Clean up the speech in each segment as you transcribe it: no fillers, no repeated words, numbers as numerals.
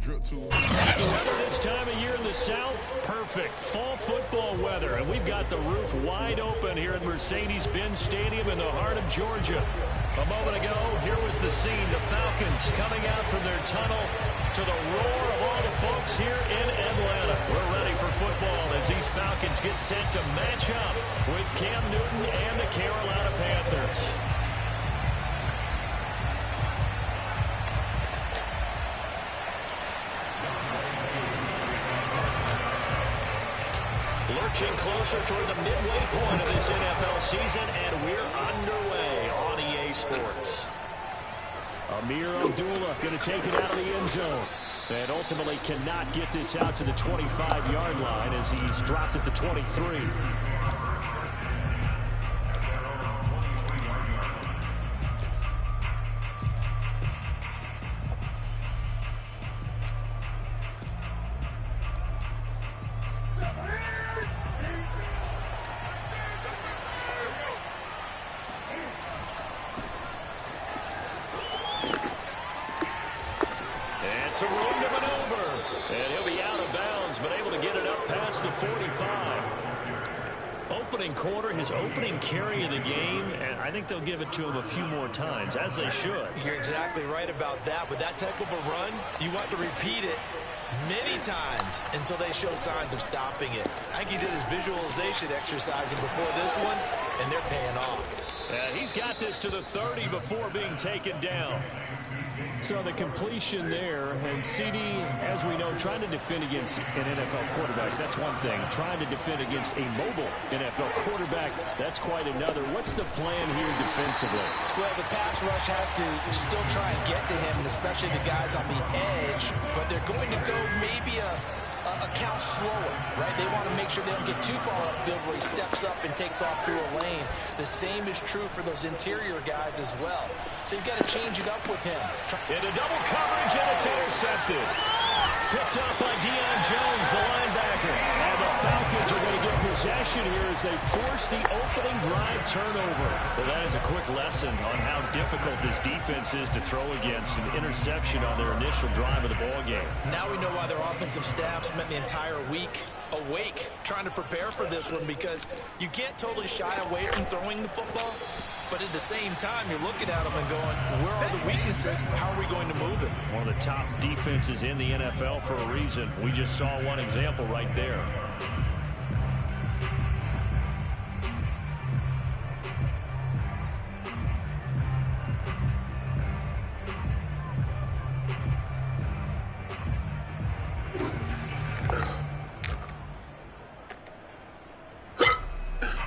Weather this time of year in the South, perfect. Fall football weather, and we've got the roof wide open here at Mercedes-Benz Stadium in the heart of Georgia. A moment ago, here was the scene. The Falcons coming out from their tunnel to the roar of all the folks here in Atlanta. We're ready for football as these Falcons get set to match up with Cam Newton and the Carolina Panthers. Lurching closer toward the midway point of this NFL season, and we're underway on EA Sports. Amir Abdullah going to take it out of the end zone. And ultimately cannot get this out to the 25-yard line as he's dropped at the 23. Some room to maneuver, and he'll be out of bounds, but able to get it up past the 45. Opening quarter, his opening carry of the game, and I think they'll give it to him a few more times, as they should. You're exactly right about that. With that type of a run, you want to repeat it many times until they show signs of stopping it. I think he did his visualization exercising before this one, and they're paying off. He's got this to the 30 before being taken down. So the completion there, and CD, as we know, trying to defend against an NFL quarterback, that's one thing. Trying to defend against a mobile NFL quarterback, that's quite another. What's the plan here defensively? Well, the pass rush has to still try and get to him, and especially the guys on the edge, but they're going to go maybe a count slower, right? They want to make sure they don't get too far upfield where he steps up and takes off through a lane. The same is true for those interior guys as well. So you've got to change it up with him. Into double coverage, and it's intercepted. Picked up by Deion Jones, the linebacker. And the Falcons are going to get possession here as they force the opening drive turnover. Well, that is a quick lesson on how difficult this defense is to throw against. An interception on their initial drive of the ball game. Now we know why their offensive staff spent the entire week awake trying to prepare for this one, because you can't totally shy away from throwing the football, but at the same time you're looking at them and going, where are the weaknesses? How are we going to move it? One of the top defenses in the NFL for a reason. We just saw one example right there.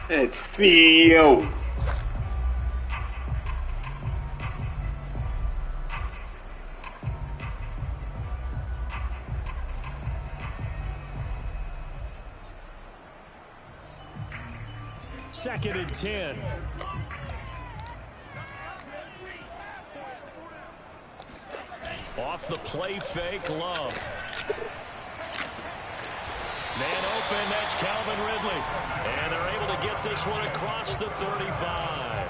It's Theo. Second and 10. Off the play fake, Love. Man open, that's Calvin Ridley. And they're able to get this one across the 35.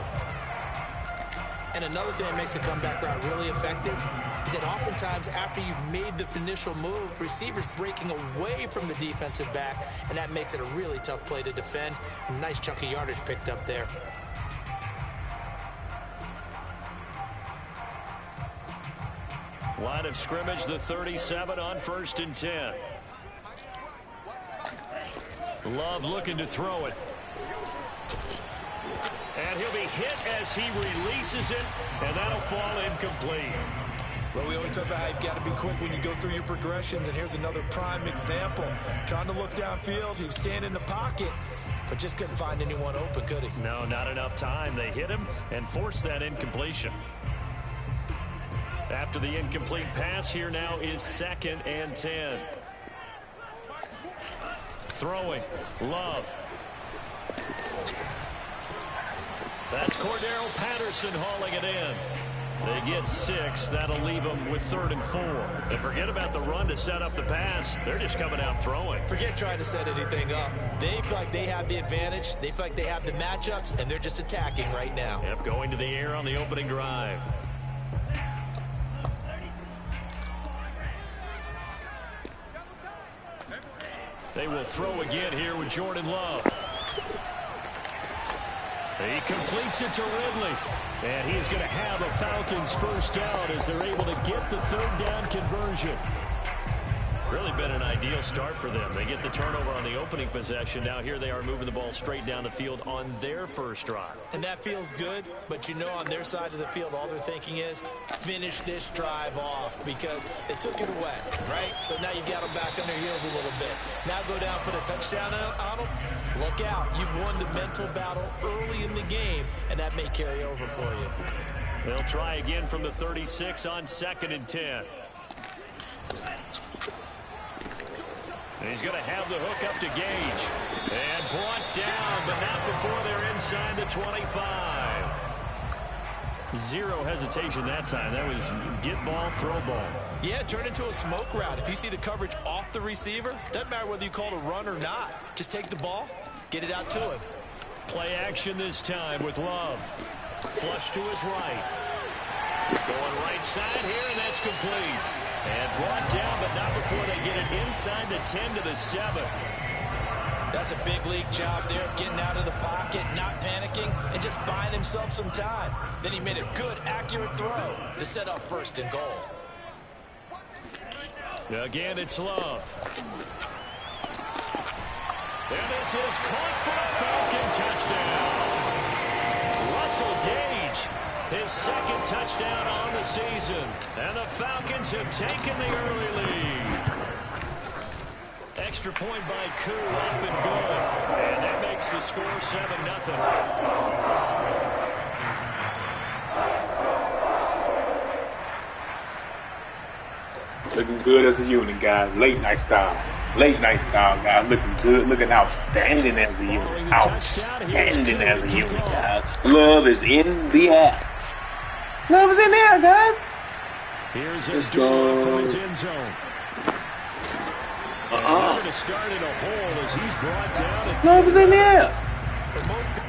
And another thing that makes the comeback route really effective is that oftentimes after you've made the initial move, receivers breaking away from the defensive back, and that makes it a really tough play to defend. A nice chunk of yardage picked up there. Line of scrimmage, the 37 on 1st and 10. Love looking to throw it. And he'll be hit as he releases it, and that'll fall incomplete. Well, we always talk about how you've got to be quick when you go through your progressions, and here's another prime example. Trying to look downfield, he was standing in the pocket, but just couldn't find anyone open, could he? No, not enough time. They hit him and forced that incompletion. After the incomplete pass, here now is 2nd and 10. Throwing, Love. That's Cordero Patterson hauling it in. They get 6. That'll leave them with 3rd and 4. And forget about the run to set up the pass. They're just coming out throwing. Forget trying to set anything up. They feel like they have the advantage. They feel like they have the matchups, and they're just attacking right now. Yep, going to the air on the opening drive. They will throw again here with Jordan Love. He completes it to Ridley. And he's going to have a Falcons first down as they're able to get the third down conversion. Really been an ideal start for them. They get the turnover on the opening possession. Now here they are moving the ball straight down the field on their first drive. And that feels good, but you know on their side of the field, all they're thinking is finish this drive off because they took it away, right? So now you got them back on their heels a little bit. Now go down, put a touchdown on them. Look out. You've won the mental battle early in the game, and that may carry over for you. They'll try again from the 36 on 2nd and 10. And he's going to have the hook up to Gage. And brought down, but not before they're inside the 25. Zero hesitation that time. That was get ball, throw ball. Yeah, turn into a smoke route. If you see the coverage off the receiver, doesn't matter whether you call it a run or not. Just take the ball, get it out to him. Play action this time with Love. Flush to his right. Going right side here, and that's complete. And brought down, but not before they get it inside the 10 to the 7. That's a big league job there of getting out of the pocket, not panicking, and just buying himself some time. Then he made a good, accurate throw to set up 1st and goal. Again, it's Love. And this is caught for a Falcon touchdown. Russell Gage, his 2nd touchdown on the season. And the Falcons have taken the early lead. Extra point by Koo, up and good. And that makes the score 7-0. Looking good as a unit, guys. Late night style. Late night style, guys. Looking good. Looking outstanding as a unit. Outstanding as a unit, guys. Love is in the air. Love is in there, guys. Here's Let's Abdullah go. from his end zone. Going to start in a hole as he's brought down. Love is in there. For most people,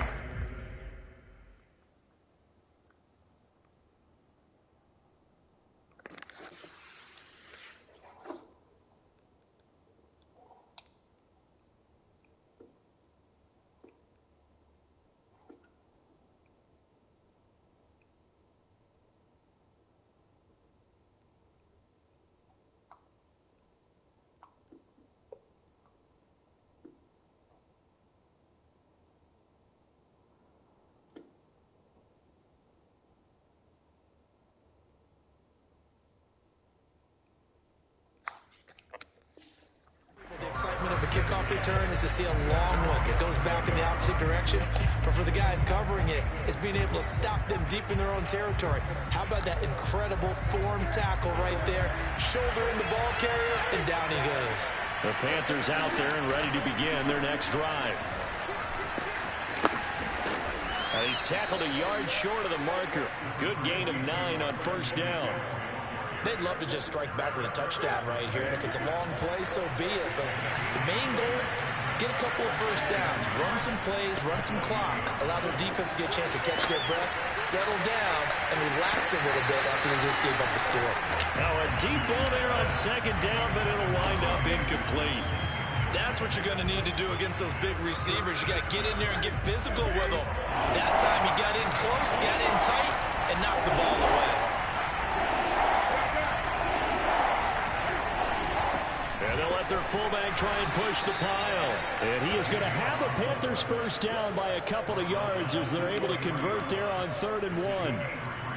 the excitement of a kickoff return is to see a long one that goes back in the opposite direction. But for the guys covering it, it's being able to stop them deep in their own territory. How about that incredible form tackle right there? Shoulder in the ball carrier, and down he goes. The Panthers out there and ready to begin their next drive. He's tackled a yard short of the marker. Good gain of 9 on 1st down. They'd love to just strike back with a touchdown right here, and if it's a long play, so be it. But the main goal, get a couple of first downs, run some plays, run some clock, allow their defense to get a chance to catch their breath, settle down, and relax a little bit after they just gave up the score. Now a deep ball there on 2nd down, but it'll wind up incomplete. That's what you're going to need to do against those big receivers. You got to get in there and get physical with them. That time he got in close, got in tight, and knocked the ball away. And they'll let their fullback try and push the pile. And he is going to have a Panthers first down by a couple of yards as they're able to convert there on 3rd and 1.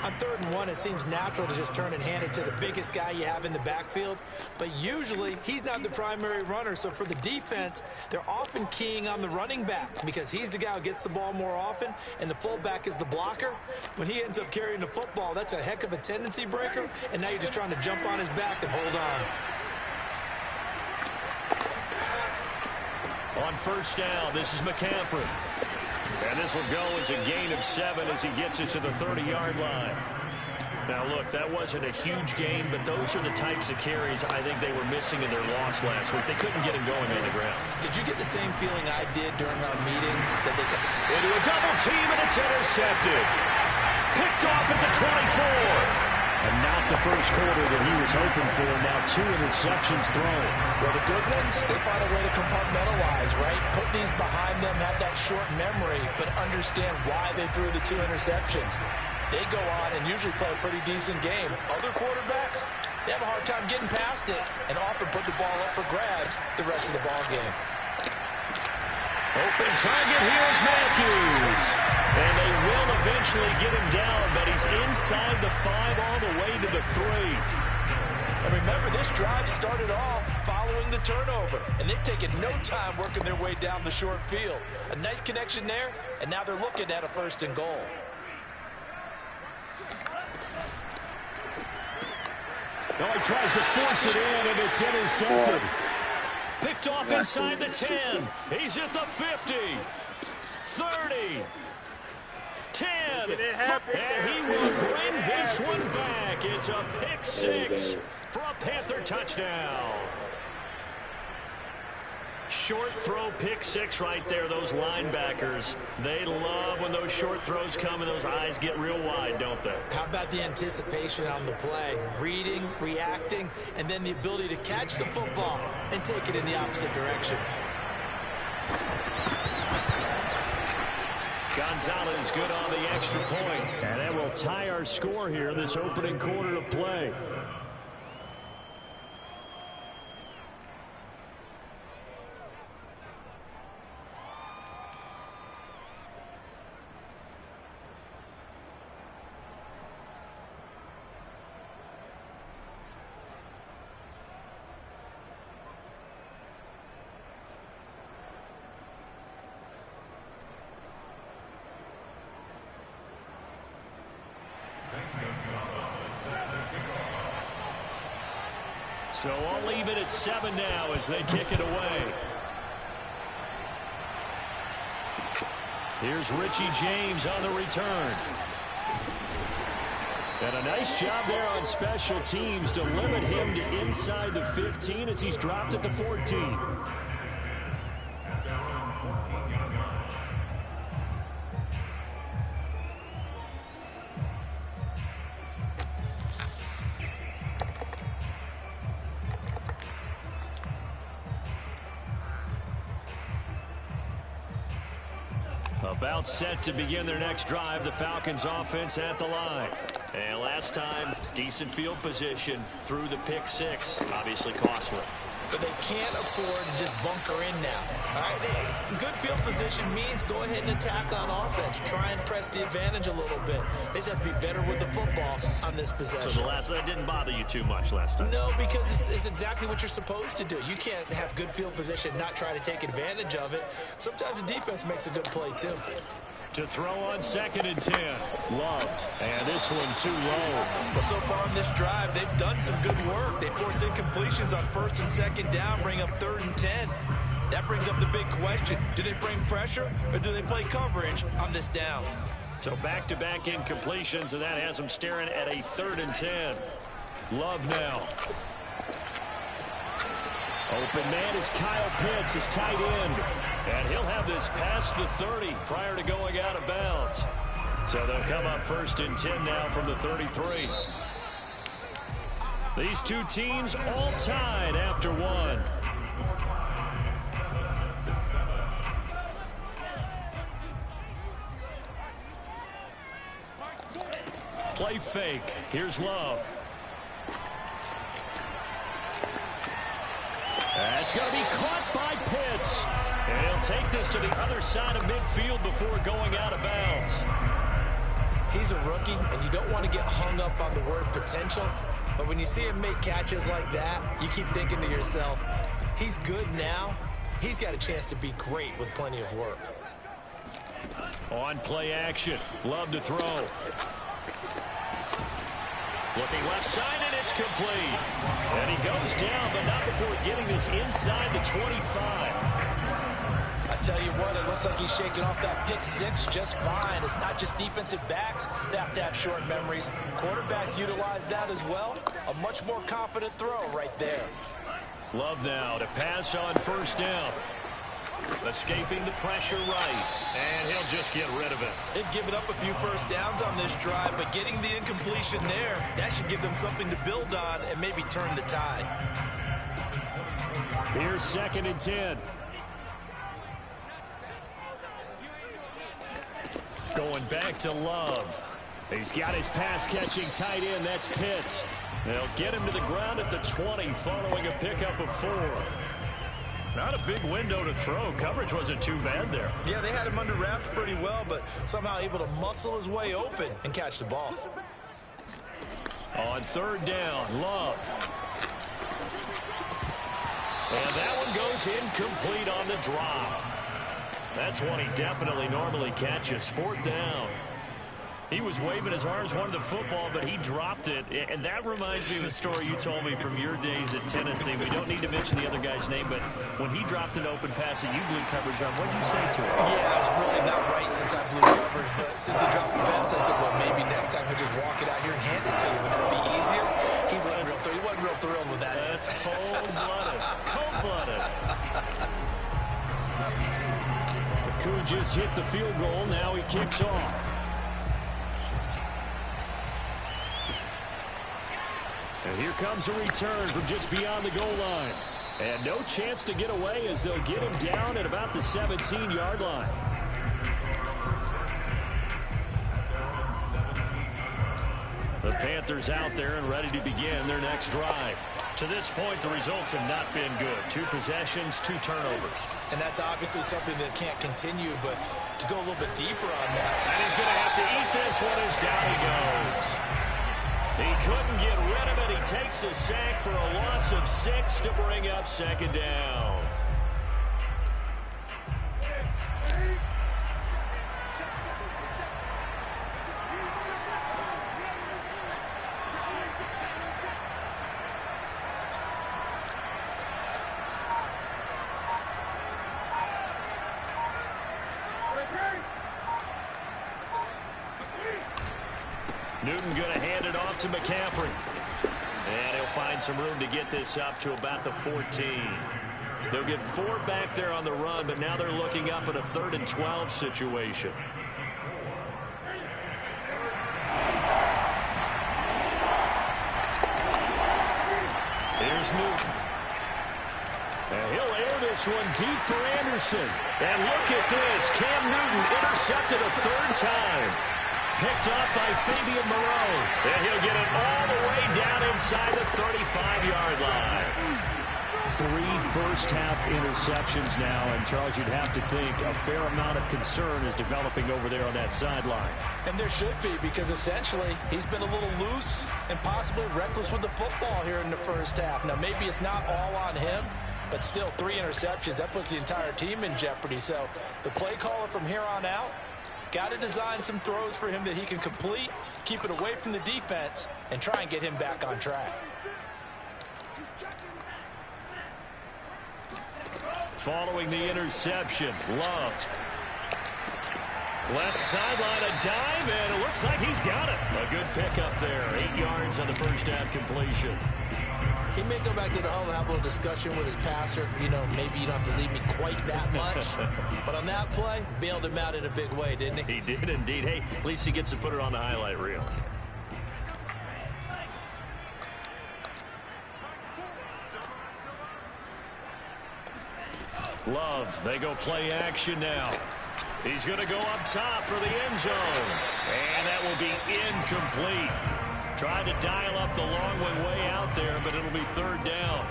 On 3rd and 1, it seems natural to just turn and hand it to the biggest guy you have in the backfield. But usually, he's not the primary runner. So for the defense, they're often keying on the running back because he's the guy who gets the ball more often, and the fullback is the blocker. When he ends up carrying the football, that's a heck of a tendency breaker, and now you're just trying to jump on his back and hold on. On 1st down, this is McCaffrey. And this will go as a gain of 7 as he gets it to the 30-yard line. Now, look, that wasn't a huge gain, but those are the types of carries I think they were missing in their loss last week. They couldn't get him going on the ground. Did you get the same feeling I did during our meetings that they could... Into a double team, and it's intercepted. Picked off at the 24. And not the first quarter that he was hoping for. Now 2 interceptions thrown. Well, the good ones, they find a way to compartmentalize, right? Put these behind them, have that short memory, but understand why they threw the 2 interceptions. They go on and usually play a pretty decent game. Other quarterbacks, they have a hard time getting past it and often put the ball up for grabs the rest of the ball game. Open target, here's Matthews. And they will eventually get him down, but he's inside the 5 all the way to the 3. And remember, this drive started off following the turnover, and they've taken no time working their way down the short field. A nice connection there, and now they're looking at a 1st and goal. No, he tries to force it in, and it's intercepted. Picked off inside the 10. He's at the 50. 30. 10. And he will bring this one back. It's a pick 6 for a Panther touchdown. Short throw, pick 6 right there. Those linebackers, they love when those short throws come and those eyes get real wide, don't they? How about the anticipation on the play? Reading, reacting, and then the ability to catch the football and take it in the opposite direction. Gonzalez good on the extra point. And that will tie our score here this opening quarter of play. So I'll leave it at 7 now as they kick it away. Here's Richie James on the return. And a nice job there on special teams to limit him to inside the 15 as he's dropped at the 14. About set to begin their next drive, the Falcons offense at the line. And last time, decent field position through the pick 6, obviously costly. But they can't afford to just bunker in now. All right, good field position means go ahead and attack on offense. Try and press the advantage a little bit. They just have to be better with the football on this possession. So that didn't bother you too much last time? No, because it's exactly what you're supposed to do. You can't have good field position, not try to take advantage of it. Sometimes the defense makes a good play, too. To throw on 2nd and 10. Love. And this one too low. Well, so far on this drive, they've done some good work. They force incompletions on 1st and 2nd down, bring up 3rd and 10. That brings up the big question. Do they bring pressure or do they play coverage on this down? So back-to-back incompletions, and that has them staring at a 3rd and 10. Love now. Open man is Kyle Pitts, his tight end. And he'll have this past the 30 prior to going out of bounds. So they'll come up 1st and 10 now from the 33. These two teams all tied after 1. Play fake. Here's Love. That's going to be caught by Pitts. And he'll take this to the other side of midfield before going out of bounds. He's a rookie, and you don't want to get hung up on the word potential. But when you see him make catches like that, you keep thinking to yourself, he's good now. He's got a chance to be great with plenty of work. On play action. Love to throw. Looking left side, and it's complete. And he goes down, but not before getting this inside the 25. I tell you what, it looks like he's shaking off that pick 6 just fine. It's not just defensive backs that have to have short memories. Quarterbacks utilize that as well. A much more confident throw right there. Love now to pass on 1st down. Escaping the pressure right. And he'll just get rid of it. They've given up a few first downs on this drive, but getting the incompletion there, that should give them something to build on and maybe turn the tide. Here's 2nd and 10. Going back to Love. He's got his pass-catching tight end. That's Pitts. They'll get him to the ground at the 20 following a pickup of 4. Not a big window to throw. Coverage wasn't too bad there. Yeah, they had him under wraps pretty well, but somehow able to muscle his way open and catch the ball. On 3rd down, Love. And that one goes incomplete on the drop. That's one he definitely normally catches. 4th down. He was waving his arms, wanted the football, but he dropped it. And that reminds me of the story you told me from your days at Tennessee. We don't need to mention the other guy's name, but when he dropped an open pass that you blew coverage on, what did you say to him? Yeah, that was really not right since I blew coverage, but since he dropped the pass, I said, well, maybe next time he'll just walk it out here and hand it to you. Would that be easier? He wasn't real thrilled with that. That's cold-blooded. Cold-blooded. McCoon just hit the field goal. Now he kicks off. And here comes a return from just beyond the goal line. And no chance to get away as they'll get him down at about the 17-yard line. The Panthers out there and ready to begin their next drive. To this point, the results have not been good. 2 possessions, 2 turnovers. And that's obviously something that can't continue, but to go a little bit deeper on that. And he's going to have to eat this one as down he goes. He couldn't get rid of it. He takes a sack for a loss of 6 to bring up 2nd down. Newton going to hand it off to McCaffrey. And he'll find some room to get this up to about the 14. They'll get 4 back there on the run, but now they're looking up at a 3rd and 12 situation. Here's Newton. And he'll air this one deep for Anderson. And look at this. Cam Newton intercepted a 3rd time. Picked off by Fabian Moreau. And he'll get it all the way down inside the 35-yard line. 3 first-half interceptions now. And, Charles, you'd have to think a fair amount of concern is developing over there on that sideline. And there should be, because essentially he's been a little loose and possibly reckless with the football here in the first half. Now, maybe it's not all on him, but still 3 interceptions. That puts the entire team in jeopardy. So the play caller from here on out, got to design some throws for him that he can complete, keep it away from the defense, and try and get him back on track. Following the interception, Love. Left sideline, a dive, and it looks like he's got it. A good pickup there. 8 yards on the first half completion. He may go back to the huddle and have a little discussion with his passer. You know, maybe you don't have to leave me quite that much. But on that play, bailed him out in a big way, didn't he? He did indeed. Hey, at least he gets to put it on the highlight reel. Love, they go play action now. He's going to go up top for the end zone. And that will be incomplete. Tried to dial up the long one way out there, but it'll be 3rd down.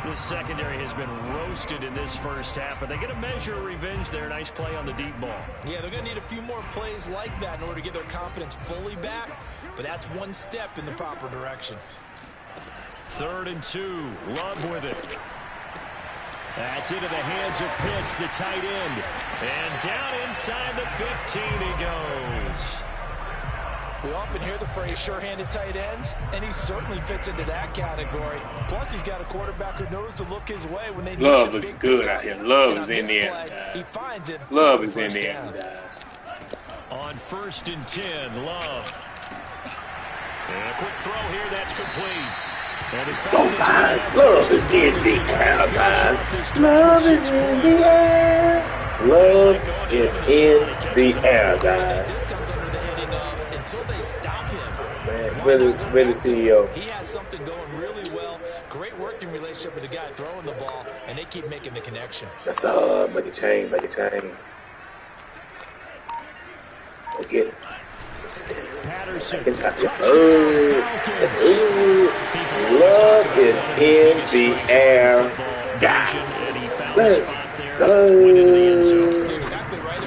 This secondary has been roasted in this first half, but they get a measure of revenge there. Nice play on the deep ball. Yeah, they're going to need a few more plays like that in order to get their confidence fully back, but that's one step in the proper direction. 3rd and 2. Love with it. That's into the hands of Pitts, the tight end. And down inside the 15 he goes. We often hear the phrase sure-handed tight ends, and he certainly fits into that category. Plus, he's got a quarterback who knows to look his way when they need Love looking good out here. Love is in there, guys. He finds it. Love is in there, guys. On 1st and 10, Love. And a quick throw here, that's complete. Go back. Love is in the air, guys. Love is in the air. Love is in the air, guys. This comes under the heading of until they stop him. Man, really, CEO. He has something going really well. Great working relationship with the guy throwing the ball, and they keep making the connection. That's up. Make a chain. Go get it. Patterson. Love is in the air, guys. Let's go.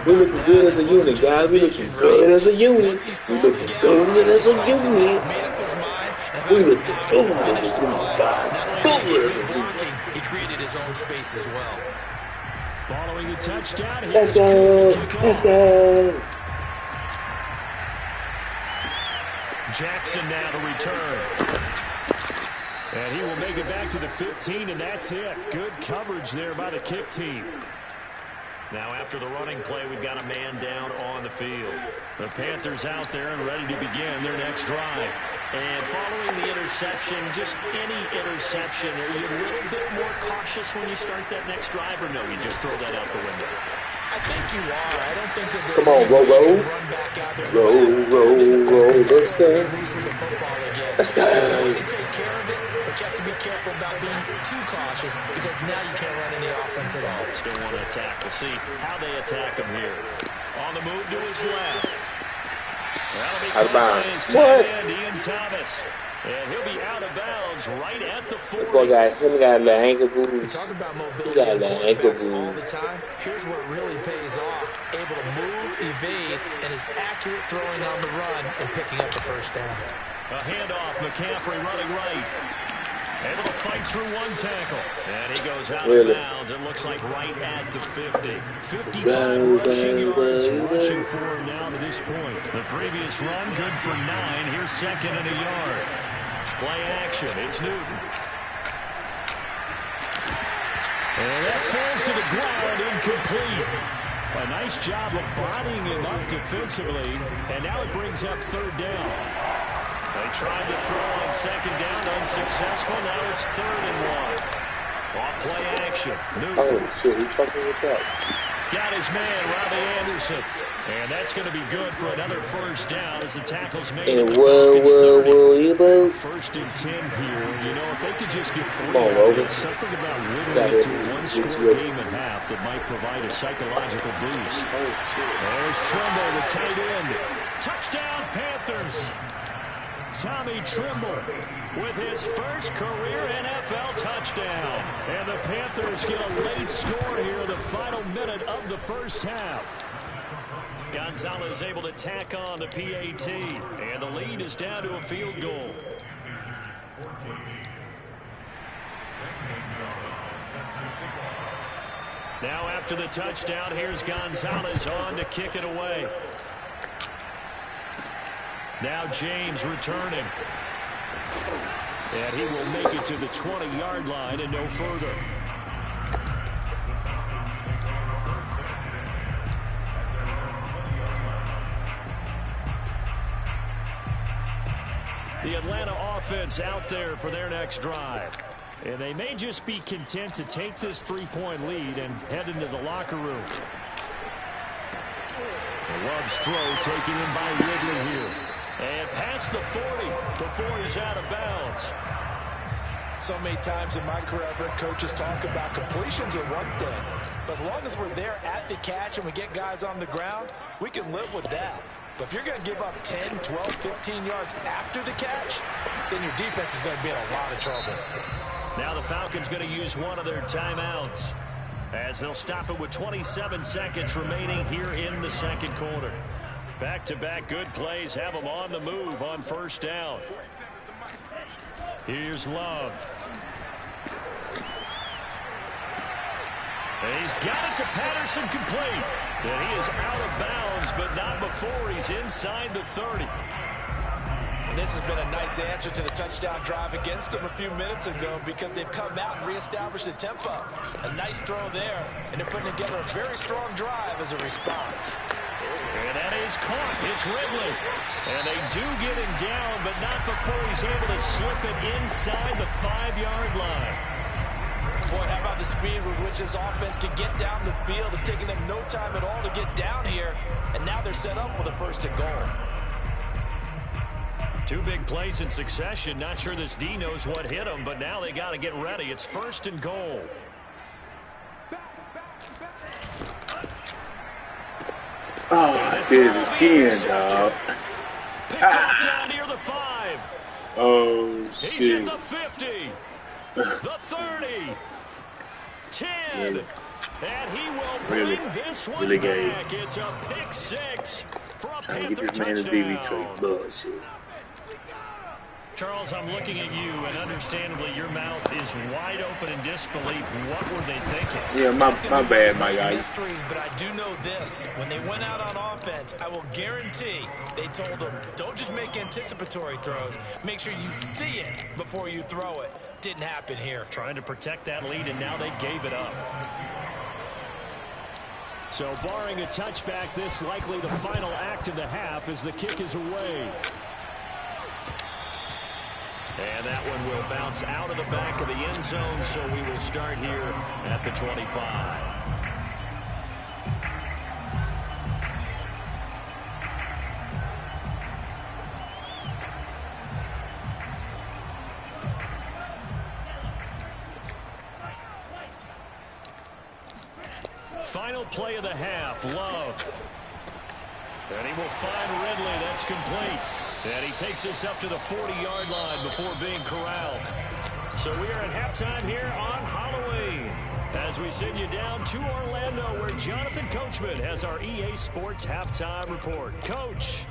We're looking good as a unit, guys. We're looking good as a unit. We're looking good as a unit. We're looking good as a unit, guys. Good as a unit. He created his own space as well. Following the touchdown. Let's go. Let's go. Jackson now to return. And he will make it back to the 15, and that's it. Good coverage there by the kick team. Now after the running play, we've got a man down on the field. The Panthers out there and ready to begin their next drive. And following the interception, just any interception, are you a little bit more cautious when you start that next drive, or no, you just throw that out the window? I think you are. I don't think that there's come on, roll. run back out there. Roll, let's go. Let's go. They take care of it, but you have to be careful about being too cautious because now you can't run any offense at all. Still want to attack. We'll see how they attack him here. On the move to his left. Out of bounds. What? Ian Thomas. And he'll be out of bounds right at the 40. This boy got a little ankle booty. We talk about mobility He got a little ankle booty. all the time. Here's what really pays off. Able to move, evade, and is accurate throwing on the run and picking up the first down. A handoff. McCaffrey running right. Able to fight through one tackle. And he goes out of bounds. It looks like right at the 50. 55 rushing yards rushing for him now to this point. The previous run good for 9. Here's second and a yard. Play action. It's Newton. And that falls to the ground, incomplete. A nice job of bodying him up defensively. And now it brings up third down. They tried to throw on second down, unsuccessful. Now it's 3rd and 1. Off play action. Newton. Oh, shit, he fucking with that. Got his man, Robbie Anderson. And that's going to be good for another first down as the tackle's made. And whoa, First and 10 here. You know, if they could just get 3 there's something about whittling it to a one-score game at half that might provide a psychological boost. There's Trimble, the tight end. Touchdown, Panthers. Tommy Trimble with his first career NFL touchdown. And the Panthers get a late score here in the final minute of the first half. Gonzalez able to tack on the PAT. And the lead is down to a field goal. Now after the touchdown, here's Gonzalez on to kick it away. Now James returning. And he will make it to the 20-yard line and no further. The Atlanta offense out there for their next drive. And they may just be content to take this 3-point lead and head into the locker room. Love's throw taken in by Ridley here. And past the 40 before he's out of bounds. So many times in my career, I've heard coaches talk about completions are one thing. But as long as we're there at the catch and we get guys on the ground, we can live with that. But if you're going to give up 10, 12, 15 yards after the catch, then your defense is going to be in a lot of trouble. Now the Falcons going to use one of their timeouts as they'll stop it with 27 seconds remaining here in the second quarter. Back-to-back good plays have them on the move on first down. Here's Love. And he's got it to Patterson complete. And he is out of bounds, but not before he's inside the 30. And this has been a nice answer to the touchdown drive against them a few minutes ago because they've come out and reestablished the tempo. A nice throw there, and they're putting together a very strong drive as a response. And that is caught. It's Ridley. And they do get him down, but not before he's able to slip it inside the 5-yard line. Boy, how about the speed with which this offense can get down the field. It's taking them no time at all to get down here. And now they're set up with a 1st and goal. 2 big plays in succession. Not sure this D knows what hit them, but now they got to get ready. It's 1st and goal. Oh, I did it again, dog. Picked off down near the 5. Oh, He's shit. at the 50. The 30. 10. Really? And he will bring this one back. It's a pick 6 for a Trying to Panther get this man a touchdown. DV trade. Bullshit. Charles, I'm looking at you, and understandably, your mouth is wide open in disbelief. What were they thinking? Yeah, my bad, my guy. Mysteries, but I do know this. When they went out on offense, I will guarantee they told them, don't just make anticipatory throws. Make sure you see it before you throw it. Didn't happen here. Trying to protect that lead, and now they gave it up. So, barring a touchback, this likely the final act of the half as the kick is away. And that one will bounce out of the back of the end zone, so we will start here at the 25. Final play of the half, Love. And he will find Ridley. That's complete. And he takes us up to the 40-yard line before being corralled. So we are at halftime here on Halloween as we send you down to Orlando where Jonathan Coachman has our EA Sports halftime report. Coach.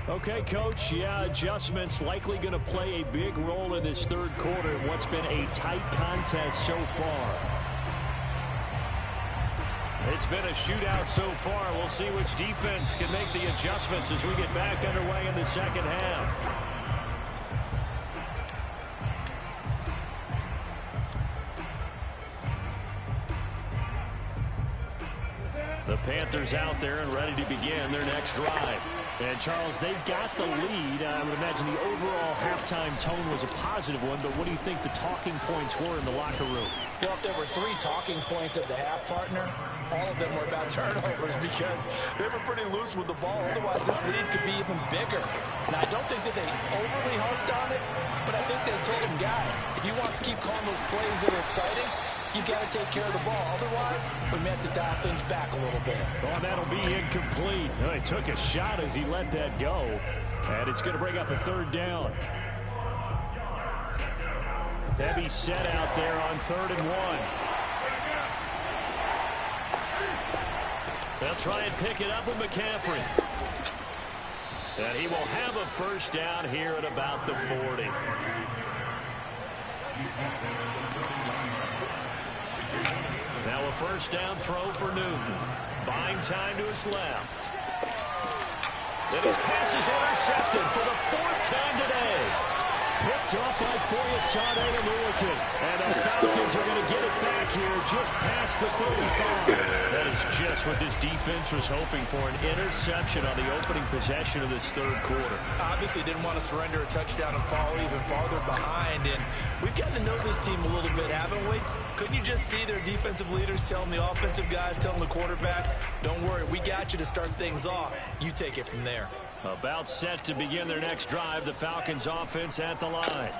Okay, Coach, yeah, adjustments likely going to play a big role in this 3rd quarter in what's been a tight contest so far. It's been a shootout so far. We'll see which defense can make the adjustments as we get back underway in the 2nd half. The Panthers out there and ready to begin their next drive. And, Charles, they got the lead. I would imagine the overall halftime tone was a positive one, but what do you think the talking points were in the locker room? Well, if there were 3 talking points of the half, partner, all of them were about turnovers because they were pretty loose with the ball. Otherwise, this lead could be even bigger. Now, I don't think that they overly harped on it, but I think they told them, guys, if you want to keep calling those plays that are exciting, you got to take care of the ball. Otherwise, we may have to dial things back a little bit. Well, that'll be incomplete. Well, he took a shot as he let that go, and it's going to bring up a 3rd down. Heavy set out there on 3rd and 1. They'll try and pick it up with McCaffrey. And he will have a 1st down here at about the 40. Now a 1st down throw for Newton. Buying time to his left. Then his pass is intercepted for the 4th time today. Picked off by Foyesade and Lillican. And the Falcons are going to get it back here just past the 35. That is just what this defense was hoping for, an interception on the opening possession of this 3rd quarter. Obviously didn't want to surrender a touchdown and fall even farther behind. And we've gotten to know this team a little bit, haven't we? Couldn't you just see their defensive leaders telling the offensive guys, telling the quarterback, don't worry, we got you to start things off. You take it from there. About set to begin their next drive, the Falcons offense at the line.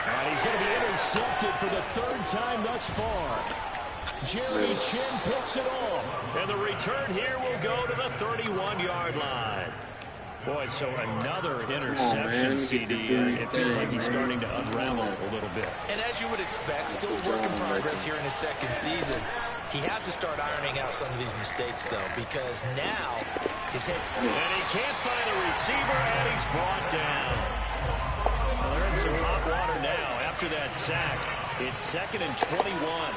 And he's going to be intercepted for the 3rd time thus far. Jerry Chin picks it off. And the return here will go to the 31-yard line. Boy, so another interception, CD. It feels like he's starting to unravel a little bit. And as you would expect, still a work in progress here in his 2nd season. He has to start ironing out some of these mistakes, though, because now his head... And he can't find a receiver, and he's brought down. Well, they're in some hot water now after that sack. It's 2nd and 21.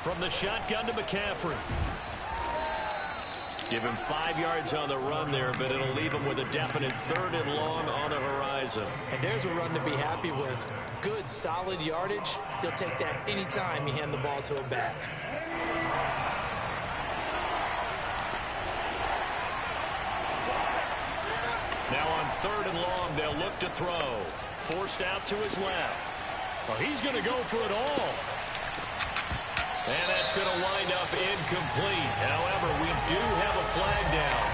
From the shotgun to McCaffrey. Give him 5 yards on the run there, but it'll leave him with a definite 3rd and long on the horizon. And there's a run to be happy with. Good, solid yardage. They'll take that anytime you hand the ball to a back. third and long. They'll look to throw. Forced out to his left. Well, he's going to go for it all. And that's going to wind up incomplete. However, we do have a flag down.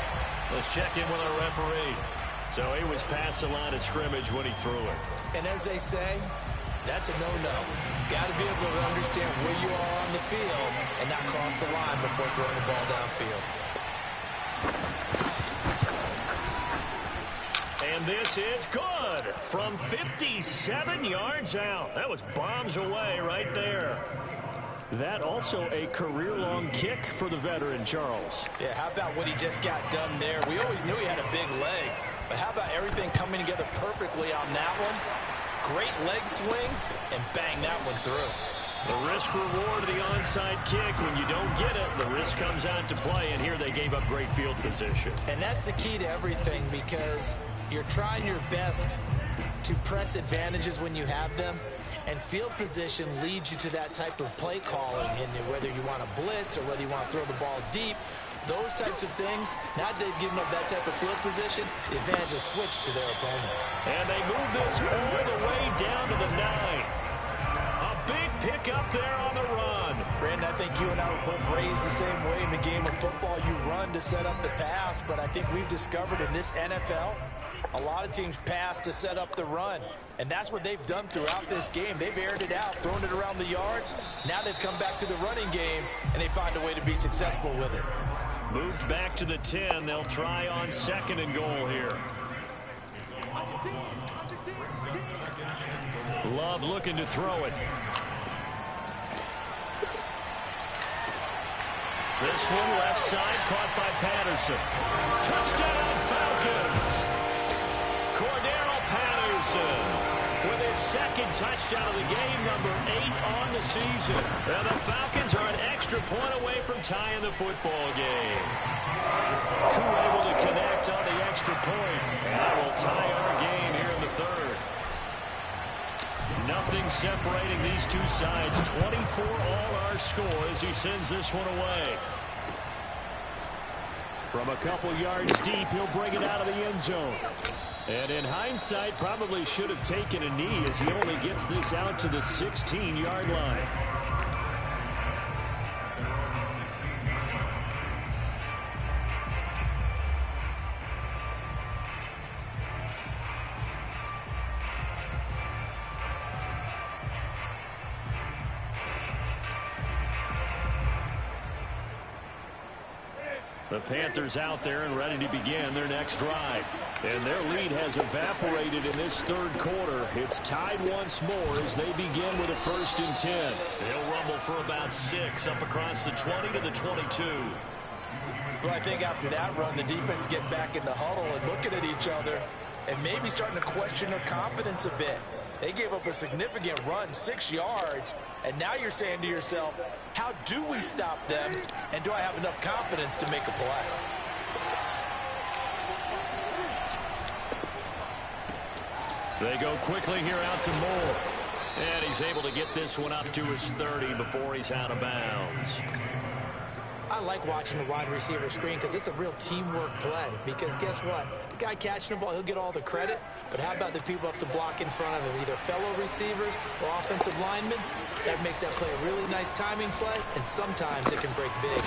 Let's check in with our referee. So he was past the line of scrimmage when he threw it. And as they say, that's a no-no. Got to be able to understand where you are on the field and not cross the line before throwing the ball downfield. And this is good from 57 yards out. That was bombs away right there. That also a career-long kick for the veteran, Charles. Yeah, how about what he just got done there? We always knew he had a big leg, but how about everything coming together perfectly on that one? Great leg swing, and bang, that one through. The risk-reward of the onside kick. When you don't get it, the risk comes out to play, and here they gave up great field position. And that's the key to everything, because you're trying your best to press advantages when you have them, and field position leads you to that type of play calling, and whether you want to blitz or whether you want to throw the ball deep, those types of things, now that they've given up that type of field position, the advantage is switched to their opponent. And they move this all the way down to the 9. A big pick up there on the run. Brandon, I think you and I were both raised the same way in the game of football. You run to set up the pass, but I think we've discovered in this NFL, a lot of teams pass to set up the run, and that's what they've done throughout this game. They've aired it out, thrown it around the yard. Now they've come back to the running game, and they find a way to be successful with it. Moved back to the 10. They'll try on 2nd and goal here. Love looking to throw it. This one left side caught by Patterson. Touchdown Falcons! Cordero Patterson with his 2nd touchdown of the game, number 8 on the season. Now the Falcons are an extra point away from tying the football game. Who able to connect on the extra point. And that will tie our game here in the 3rd. Nothing separating these two sides. 24 all our score as he sends this one away. From a couple yards deep, he'll bring it out of the end zone. And in hindsight, probably should have taken a knee as he only gets this out to the 16-yard line. The Panthers out there and ready to begin their next drive. And their lead has evaporated in this 3rd quarter. It's tied once more as they begin with a 1st and 10. They'll rumble for about 6 up across the 20 to the 22. Well, I think after that run, the defense getting back in the huddle and looking at each other and maybe starting to question their confidence a bit. They gave up a significant run, 6 yards, and now you're saying to yourself, how do we stop them, and do I have enough confidence to make a play? They go quickly here out to Moore. And he's able to get this one up to his 30 before he's out of bounds. I like watching the wide receiver screen because it's a real teamwork play. Because guess what? The guy catching the ball, he'll get all the credit. But how about the people up to block in front of him, either fellow receivers or offensive linemen? That makes that play a really nice timing play, and sometimes it can break big.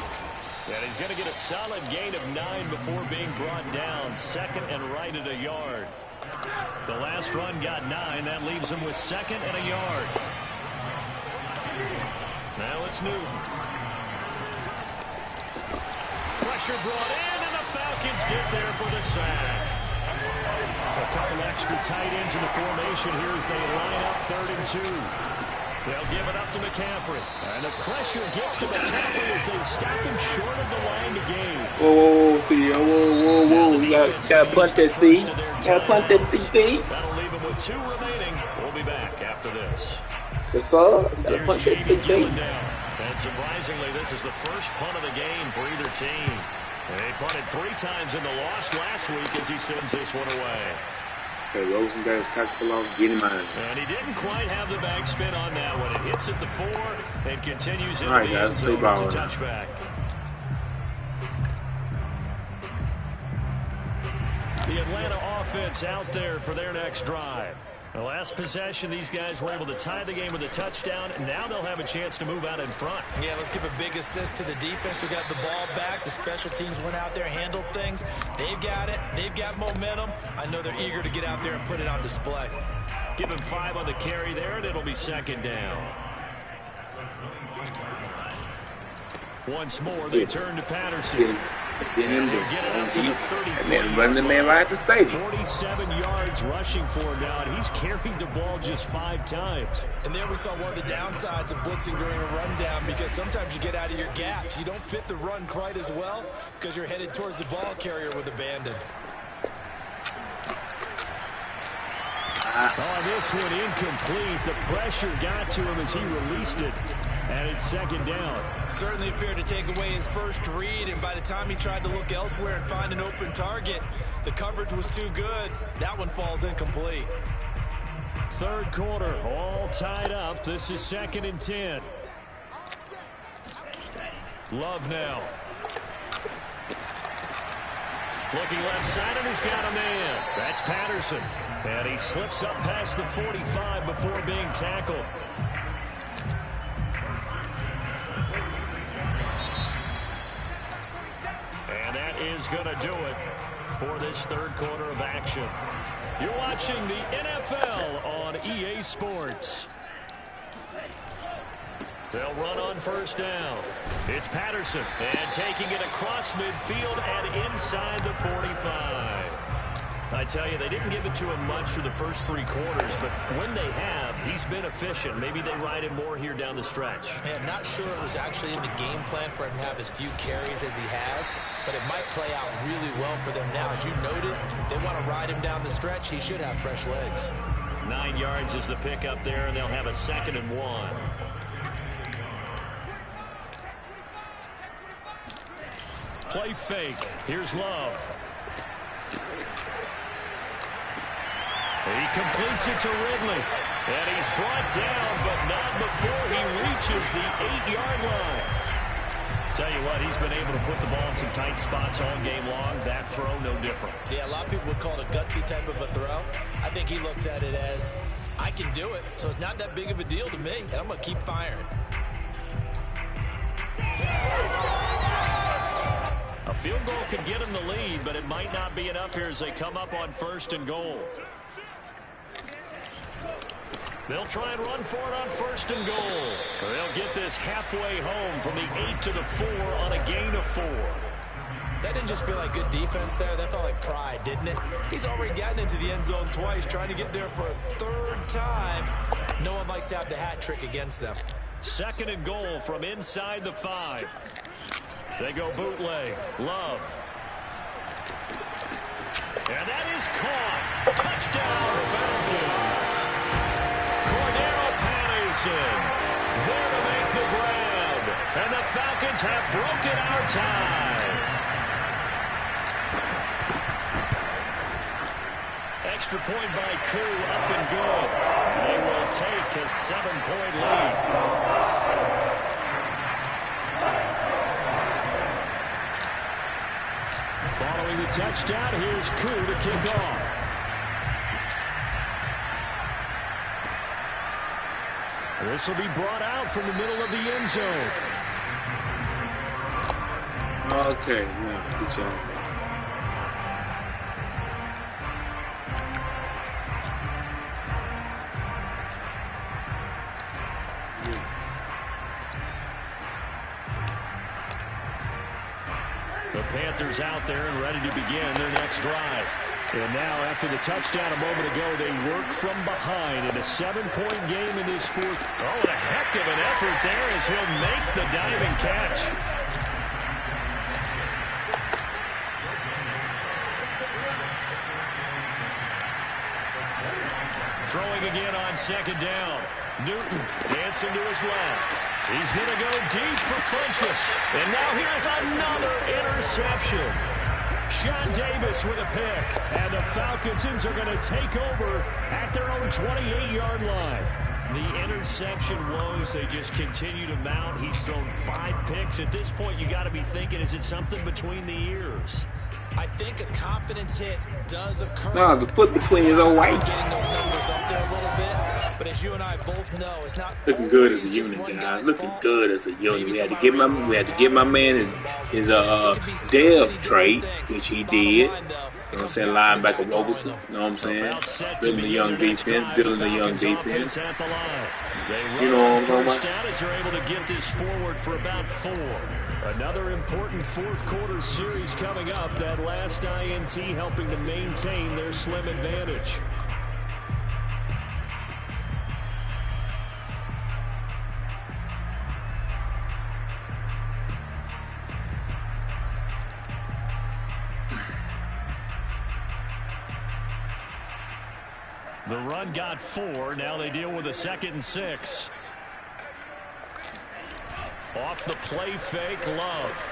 And he's going to get a solid gain of 9 before being brought down. 2nd and right at a yard. The last run got 9. That leaves him with 2nd and a yard. Now it's Newton. Pressure brought in, and the Falcons get there for the sack. A couple extra tight ends in the formation here as they line up 3rd and 2. They'll give it up to McCaffrey. And the pressure gets to McCaffrey as they stop him short of the line to gain. Whoa, see, whoa. You gotta punt that, see? Gotta punt that, see? That'll leave him with 2 remaining. We'll be back after this. Yes, sir. Gotta punt that, see? And surprisingly, this is the first punt of the game for either team. And they punted 3 times in the loss last week as he sends this one away. Okay, Rosen got his tactical loss, get him out. And he didn't quite have the back spin on that one. It hits at the 4 and continues into right, the guys, end zone. It's a touchback. The Atlanta offense out there for their next drive. The last possession, these guys were able to tie the game with a touchdown. Now they'll have a chance to move out in front. Yeah, let's give a big assist to the defense who got the ball back. The special teams went out there, handled things. They've got it. They've got momentum. I know they're eager to get out there and put it on display. Give him 5 on the carry there, and it'll be second down. Once more, they turn to Patterson. Get him Get it up to the 34. And then run the man right at the stadium. 47 yards rushing for him now, and he's carried the ball just 5 times. And there we saw one of the downsides of blitzing during a rundown, because sometimes you get out of your gaps. You don't fit the run quite as well because you're headed towards the ball carrier with abandon. Oh, this one incomplete. The pressure got to him as he released it. And it's second down. Certainly appeared to take away his first read, and by the time he tried to look elsewhere and find an open target, the coverage was too good. That one falls incomplete. Third quarter, all tied up. This is 2nd and 10. Love now. Looking left side, and he's got a man. That's Patterson. And he slips up past the 45 before being tackled. And that is going to do it for this third quarter of action. You're watching the NFL on EA Sports. They'll run on first down. It's Patterson, and taking it across midfield and inside the 45. I tell you, they didn't give it to him much for the first 3 quarters, but when they have, he's been efficient. Maybe they ride him more here down the stretch. Yeah, I'm not sure it was actually in the game plan for him to have as few carries as he has, but it might play out really well for them now. As you noted, if they want to ride him down the stretch, he should have fresh legs. 9 yards is the pickup there, and they'll have a 2nd and 1. Play fake. Here's Love. He completes it to Ridley. And he's brought down, but not before he reaches the 8-yard line. Tell you what, he's been able to put the ball in some tight spots all game long. That throw, no different. Yeah, a lot of people would call it a gutsy type of a throw. I think he looks at it as, I can do it, so it's not that big of a deal to me, and I'm going to keep firing. A field goal could get him the lead, but it might not be enough here as they come up on 1st and goal. They'll try and run for it on 1st and goal. They'll get this halfway home from the 8 to the 4 on a gain of 4. That didn't just feel like good defense there. That felt like pride, didn't it? He's already gotten into the end zone twice, trying to get there for a 3rd time. No one likes to have the hat trick against them. 2nd and goal from inside the 5. They go bootleg. Love. And that is caught. Touchdown, Falcons. Cordero Patterson there to make the grab. And the Falcons have broken our tie. Extra point by Koo, up and good. They will take a 7-point lead. Following the touchdown, here's Koo to kick off. This will be brought out from the middle of the end zone. Okay, now, good job. The Panthers out there and ready to begin their next drive. And now, after the touchdown a moment ago, they work from behind in a 7-point game in this 4th. Oh, and a heck of an effort there as he'll make the diving catch. Throwing again on 2nd down. Newton dancing to his left. He's going to go deep for Funchess. And now here's another interception. Sean Davis with a pick. And the Falcons are going to take over at their own 28-yard line. The interception woes, they just continue to mount. He's thrown 5 picks. At this point, you got to be thinking, is it something between the ears? I think a confidence hit does occur. No, the foot between his own legs. Getting those numbers up there a little bit, but as you and I both know, it's not looking good as a unit, guys. Looking good as a unit. We had to give my man his dev trait, which he did. You know what I'm saying? Linebacker Roberson. You know what I'm saying? Building the young defense. Building the young defense. You know what I'm talking about? As they're able to get this forward for about 4. Another important fourth quarter series coming up. That last INT helping to maintain their slim advantage. The run got 4. Now they deal with a 2nd and 6. Off the play fake, Love.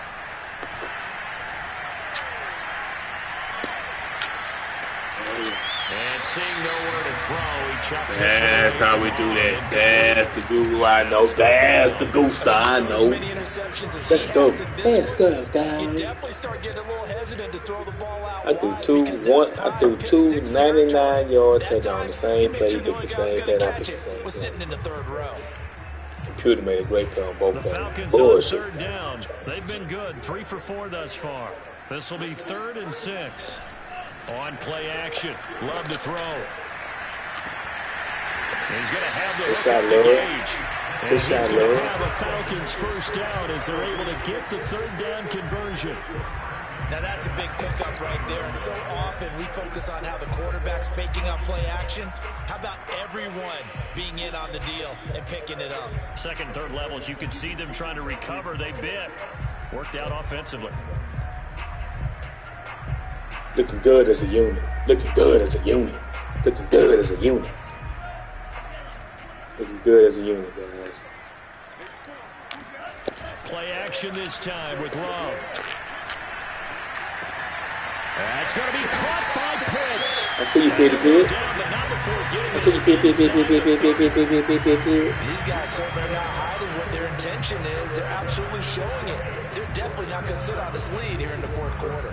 And seeing nowhere to throw, he chucks it. That's how we do that. That's the guru I know. That's the Gusta I know. Let's go. Let's go, guys. Definitely start getting a little hesitant to throw the ball out. I threw two 99-yard touchdowns. The same play, he picked the same play, I picked the same was sitting in the 3rd row. Computer made a great play on both The plays. Falcons on 3rd down. They've been good. 3 for 4 thus far. This will be 3rd and 6. On play action. Love to throw. He's going to have the hook at the gauge. And he's going to have a Falcons 1st down as they're able to get the 3rd down conversion. Now that's a big pickup right there, and so often we focus on how the quarterback's faking out play action. How about everyone being in on the deal and picking it up? 2nd, 3rd levels, you can see them trying to recover. They bit. Worked out offensively. Looking good as a unit. Looking good as a unit. Looking good as a unit. Looking good as a unit, guys. Play action this time with Love. That's going to be caught by Pitts. I see you, Peter Pitt. I see you, Pitt. These guys certainly are not hiding what their intention is. They're absolutely showing it. They're definitely not going to sit on this lead here in the 4th quarter.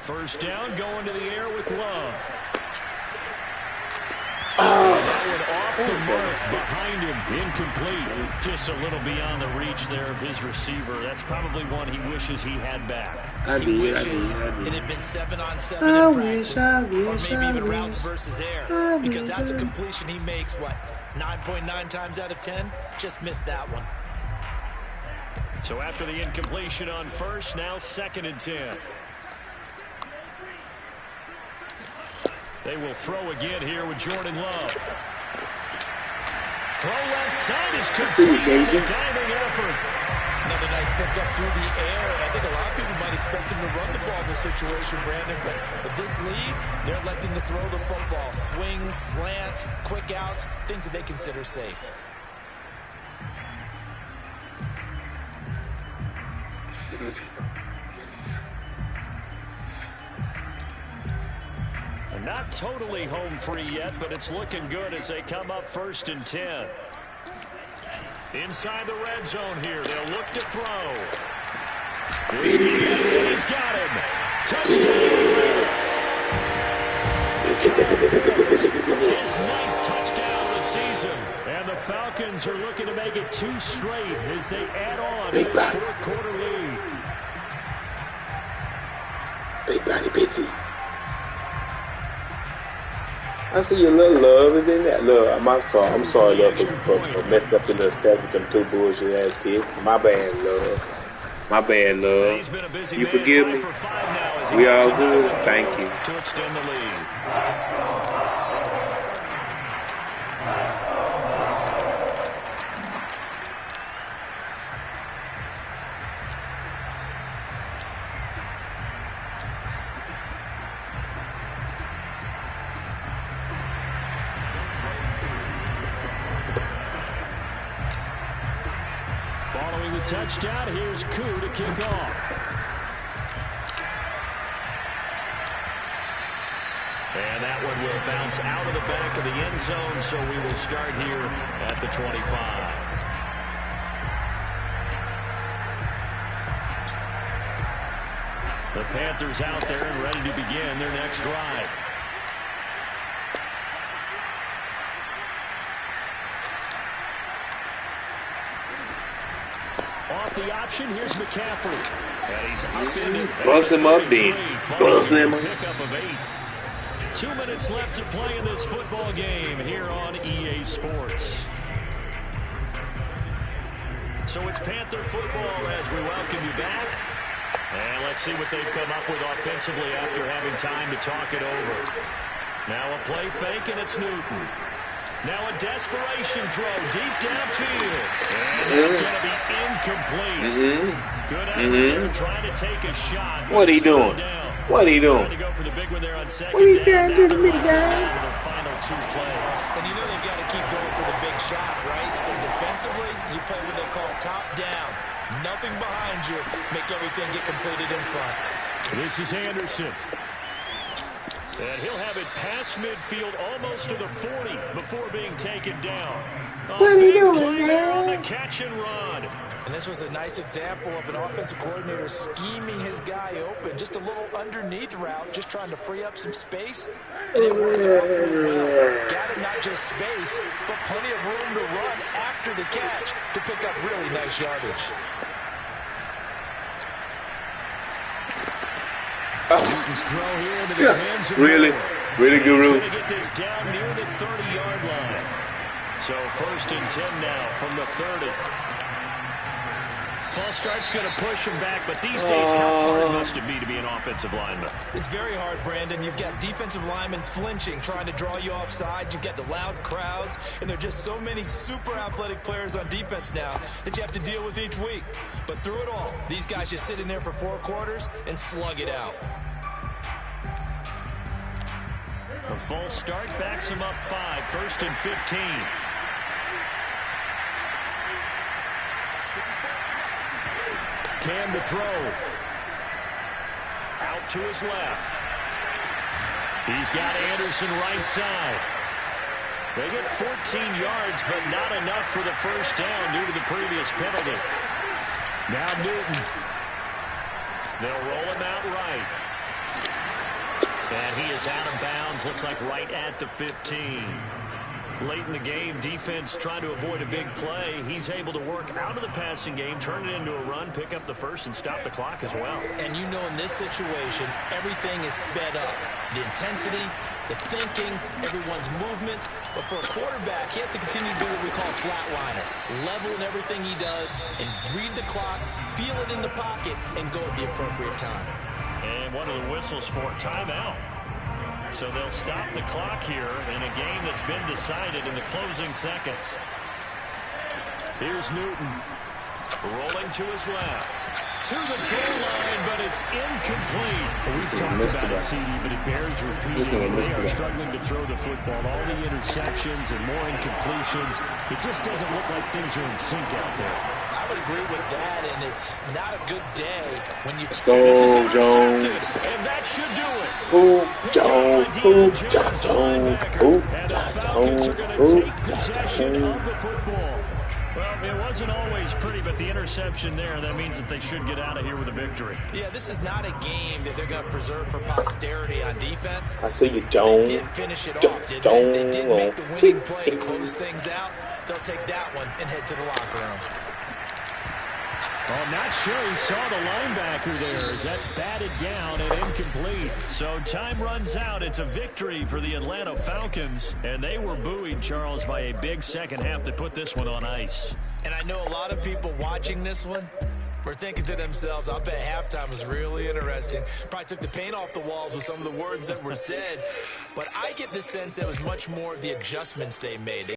First down, going to the air with Love. Oh. That one off the mark behind him, incomplete. Just a little beyond the reach there of his receiver. That's probably one he wishes he had back. He wishes it had been 7-on-7 in practice, or maybe even routes versus air, because that's a completion he makes, 9.9 times out of 10? Just missed that one. So after the incompletion on first, now 2nd and 10. They will throw again here with Jordan Love. Throw left side is complete. Diving effort. Another nice pickup through the air, and I think a lot of people might expect him to run the ball in this situation, Brandon, but with this lead, they're electing to throw the football. Swings, slants, quick outs, things that they consider safe. Not totally home free yet, but it's looking good as they come up 1st and 10. Inside the red zone here, they'll look to throw. Here's Stevenson, he's got him. Touchdown. His 9th touchdown of the season. And the Falcons are looking to make it 2 straight as they add on to this 4th quarter lead. Big body Bitsy. I see your little Love is in that. Look, I'm sorry, Love, for messing up the little stats with them 2 bullshit ass kids. My bad, Love. My bad, Love. You forgive me? We all good? Thank you. To extend the lead. Following the touchdown, here's Koo to kick off. And that one will bounce out of the back of the end zone, so we will start here at the 25. The Panthers out there and ready to begin their next drive. Off the option, here's McCaffrey. And he's up in it. Buzz him up, Dean. Buzz him up. Pickup of 8. 2 minutes left to play in this football game here on EA Sports. So it's Panther football as we welcome you back. And let's see what they've come up with offensively after having time to talk it over. Now a play fake, and it's Newton. Now a desperation throw deep downfield. And it's going to be incomplete. Good effort there trying to take a shot. What are you doing? What are you doing? Trying to go for the big one there on second What are you down. trying to do to me, guy? The final 2 plays. And you know they've got to keep going for the big shot, right? So defensively, you play what they call top down. Nothing behind you. Make everything get completed in front. This is Anderson. And he'll have it past midfield almost to the 40 before being taken down. What are you doing, man? On man? the catch and run. And this was a nice example of an offensive coordinator scheming his guy open. Just a little underneath route, just trying to free up some space. And it worked out really well. Gathered not just space, but plenty of room to run after the catch to pick up really nice yardage. Newton's throw here into the hands of Really? Really, Guru? He's going to get this down near the 30-yard line. So 1st and 10 now from the 30. False start's going to push him back, but these days, how hard must it be to be an offensive lineman? It's very hard, Brandon. You've got defensive linemen flinching, trying to draw you offside. You've got the loud crowds, and there are just so many super athletic players on defense now that you have to deal with each week. But through it all, these guys just sit in there for 4 quarters and slug it out. A false start backs him up 5, 1st and 15. Cam to throw. Out to his left. He's got Anderson right side. They get 14 yards, but not enough for the first down due to the previous penalty. Now Newton. They'll roll him out right. And he is out of bounds, looks like right at the 15. Late in the game, defense trying to avoid a big play. He's able to work out of the passing game, turn it into a run, pick up the first, and stop the clock as well. And you know in this situation, everything is sped up. The intensity, the thinking, everyone's movement. But for a quarterback, he has to continue to do what we call flatliner. Level in everything he does and read the clock, feel it in the pocket, and go at the appropriate time. And one of the whistles for timeout. So they'll stop the clock here in a game that's been decided in the closing seconds. Here's Newton. Rolling to his left. To the goal line, but it's incomplete. We've talked about it, CD, but it bears repeating. They are struggling to throw the football. All the interceptions and more incompletions. It just doesn't look like things are in sync out there. I would agree with that, and it's not a good day when you... Go, Jones. And that should do it. Who, Jones? Who, Jones? Who, And the Falcons are going to take possession of the football. Well, it wasn't always pretty, but the interception there, that means that they should get out of here with a victory. Yeah, this is not a game that they're going to preserve for posterity on defense. I see you, Jones. They did finish it off, didn't they? They did make the winning play to close things out. They'll take that one and head to the locker room. Well, I'm not sure he saw the linebacker there as that's batted down and incomplete. So time runs out. It's a victory for the Atlanta Falcons. And they were buoyed, Charles, by a big second half that put this one on ice. And I know a lot of people watching this one were thinking to themselves, I'll bet halftime was really interesting. Probably took the paint off the walls with some of the words that were said. But I get the sense that it was much more of the adjustments they made.